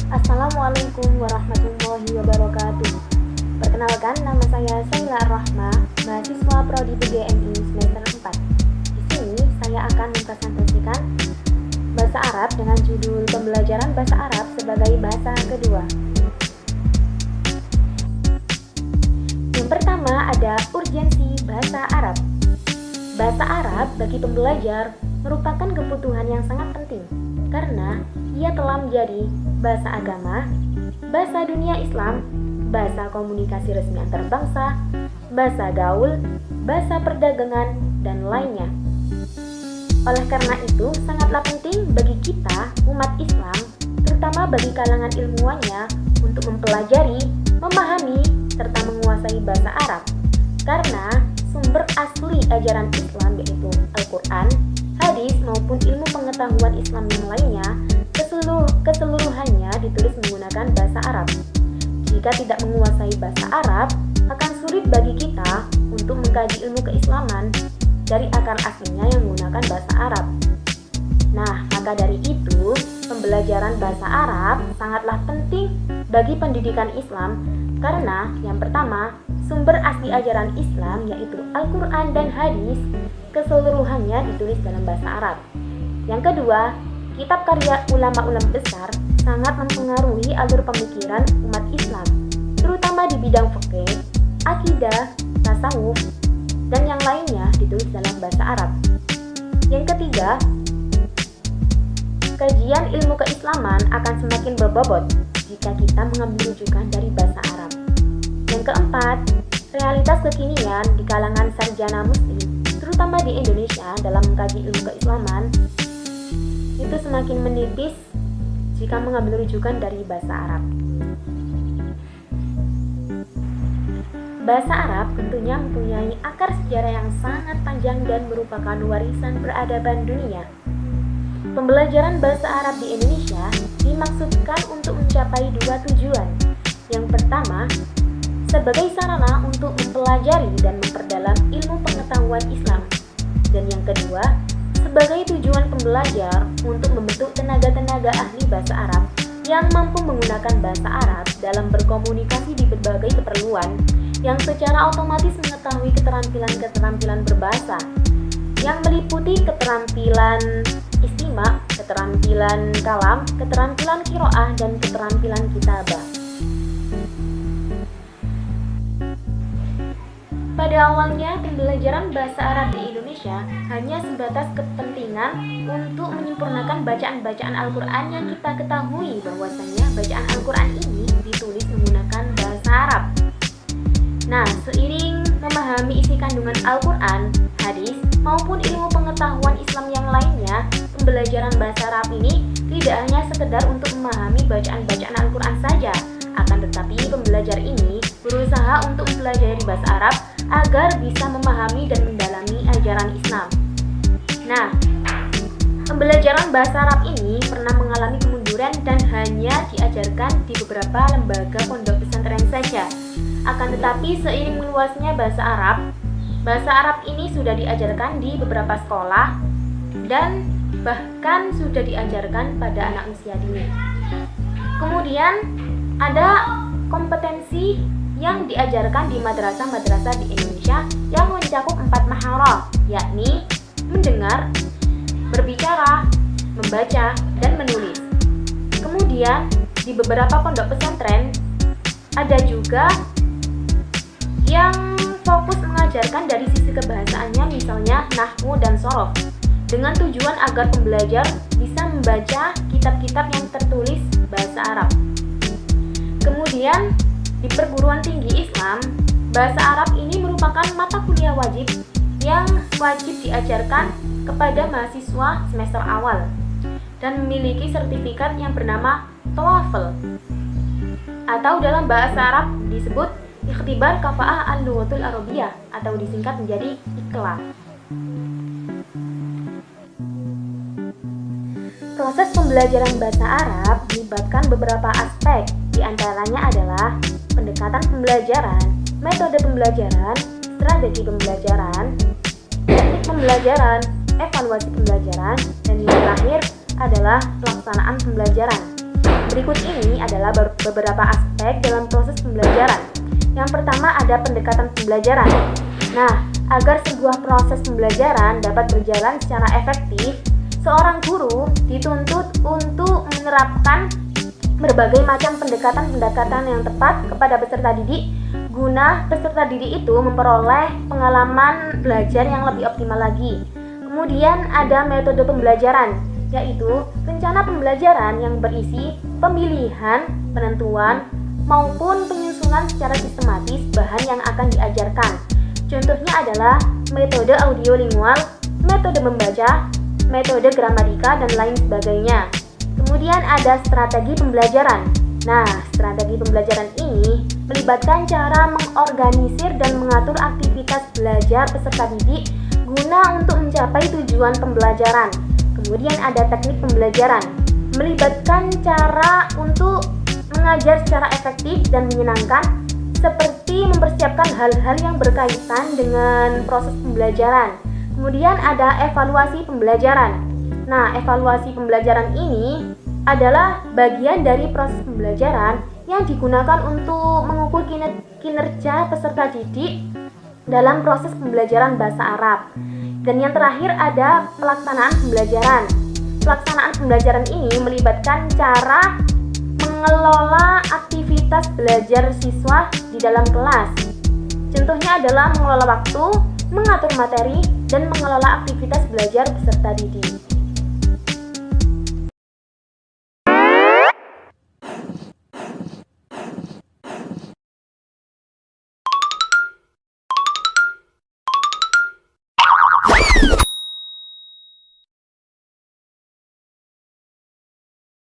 Assalamualaikum warahmatullahi wabarakatuh. Perkenalkan, nama saya Saila Rahma, mahasiswa Prodi PGMI semester 4. Di sini saya akan mempresentasikan bahasa Arab dengan judul pembelajaran bahasa Arab sebagai bahasa kedua. Yang pertama ada urgensi bahasa Arab. Bahasa Arab bagi pembelajar merupakan kebutuhan yang sangat penting karena ia telah menjadi bahasa agama, bahasa dunia Islam, bahasa komunikasi resmi antar bangsa, bahasa gaul, bahasa perdagangan, dan lainnya. Oleh karena itu, sangatlah penting bagi kita, umat Islam, terutama bagi kalangan ilmuwannya, untuk mempelajari, memahami, serta menguasai bahasa Arab. Karena sumber asli ajaran Islam yaitu Al-Quran, hadis, maupun ilmu pengetahuan Islam yang lainnya keseluruhannya ditulis menggunakan bahasa Arab. Jika tidak menguasai bahasa Arab, akan sulit bagi kita untuk mengkaji ilmu keislaman dari akar aslinya yang menggunakan bahasa Arab. Nah, maka dari itu, pembelajaran bahasa Arab sangatlah penting bagi pendidikan Islam karena yang pertama, sumber asli ajaran Islam yaitu Al-Quran dan hadis keseluruhannya ditulis dalam bahasa Arab. Yang kedua, kitab karya ulama-ulama besar sangat mempengaruhi alur pemikiran umat Islam, terutama di bidang fikih, akidah, tasawuf, dan yang lainnya ditulis dalam bahasa Arab. Yang ketiga, kajian ilmu keislaman akan semakin berbobot jika kita mengambil rujukan dari bahasa Arab. Yang keempat, realitas kekinian di kalangan sarjana muslim, terutama di Indonesia dalam mengkaji ilmu keislaman, itu semakin menipis jika mengambil rujukan dari bahasa Arab. Bahasa Arab tentunya mempunyai akar sejarah yang sangat panjang dan merupakan warisan peradaban dunia. Pembelajaran bahasa Arab di Indonesia dimaksudkan untuk mencapai dua tujuan. Yang pertama, sebagai sarana untuk mempelajari dan memperdalam ilmu pengetahuan Islam. Dan yang kedua, sebagai tujuan pembelajar untuk membentuk tenaga-tenaga ahli bahasa Arab yang mampu menggunakan bahasa Arab dalam berkomunikasi di berbagai keperluan yang secara otomatis mengetahui keterampilan-keterampilan berbahasa yang meliputi keterampilan istima, keterampilan kalam, keterampilan qiraah, dan keterampilan kitabah. Pada awalnya, pembelajaran bahasa Arab di Indonesia hanya sebatas kepentingan untuk menyempurnakan bacaan-bacaan Al-Quran yang kita ketahui bahwasanya bacaan Al-Quran ini ditulis menggunakan bahasa Arab. Nah, seiring memahami isi kandungan Al-Quran, hadis, maupun ilmu pengetahuan Islam yang lainnya, pembelajaran bahasa Arab ini tidak hanya sekedar untuk memahami bacaan-bacaan Al-Quran saja, akan tetapi pembelajar ini berusaha untuk mempelajari bahasa Arab agar bisa memahami dan mendalami ajaran Islam. Nah, pembelajaran bahasa Arab ini pernah mengalami kemunduran dan hanya diajarkan di beberapa lembaga pondok pesantren saja. Akan tetapi seiring meluasnya bahasa Arab ini sudah diajarkan di beberapa sekolah dan bahkan sudah diajarkan pada anak usia dini. Kemudian ada kompetensi yang diajarkan di madrasah-madrasah di Indonesia yang mencakup 4 maharah, yakni mendengar, berbicara, membaca, dan menulis. Kemudian di beberapa pondok pesantren ada juga yang fokus mengajarkan dari sisi kebahasaannya, misalnya nahwu dan shorof, dengan tujuan agar pembelajar bisa membaca kitab-kitab yang tertulis bahasa Arab. Kemudian di perguruan tinggi Islam, bahasa Arab ini merupakan mata kuliah wajib yang wajib diajarkan kepada mahasiswa semester awal dan memiliki sertifikat yang bernama TOEFL. atau dalam bahasa Arab disebut Ikhtibar Kafa'ah Al-Lughatul Arabiyah atau disingkat menjadi IKLA. Proses pembelajaran bahasa Arab melibatkan beberapa aspek, di antaranya adalah pendekatan pembelajaran, metode pembelajaran, strategi pembelajaran, teknik pembelajaran, evaluasi pembelajaran, dan yang terakhir adalah pelaksanaan pembelajaran. Berikut ini adalah beberapa aspek dalam proses pembelajaran. Yang pertama ada pendekatan pembelajaran. Nah, agar sebuah proses pembelajaran dapat berjalan secara efektif, seorang guru dituntut untuk menerapkan berbagai macam pendekatan-pendekatan yang tepat kepada peserta didik guna peserta didik itu memperoleh pengalaman belajar yang lebih optimal lagi. Kemudian ada metode pembelajaran, yaitu rencana pembelajaran yang berisi pemilihan, penentuan, maupun penyusunan secara sistematis bahan yang akan diajarkan. Contohnya adalah metode audiolingual, metode membaca, metode gramatika, dan lain sebagainya. Kemudian ada strategi pembelajaran. Nah, strategi pembelajaran ini melibatkan cara mengorganisir dan mengatur aktivitas belajar peserta didik guna untuk mencapai tujuan pembelajaran. Kemudian ada teknik pembelajaran, melibatkan cara untuk mengajar secara efektif dan menyenangkan, seperti mempersiapkan hal-hal yang berkaitan dengan proses pembelajaran. Kemudian ada evaluasi pembelajaran. Nah, evaluasi pembelajaran ini adalah bagian dari proses pembelajaran yang digunakan untuk mengukur kinerja peserta didik dalam proses pembelajaran bahasa Arab. Dan yang terakhir ada pelaksanaan pembelajaran. Pelaksanaan pembelajaran ini melibatkan cara mengelola aktivitas belajar siswa di dalam kelas. Contohnya adalah mengelola waktu, mengatur materi, dan mengelola aktivitas belajar peserta didik.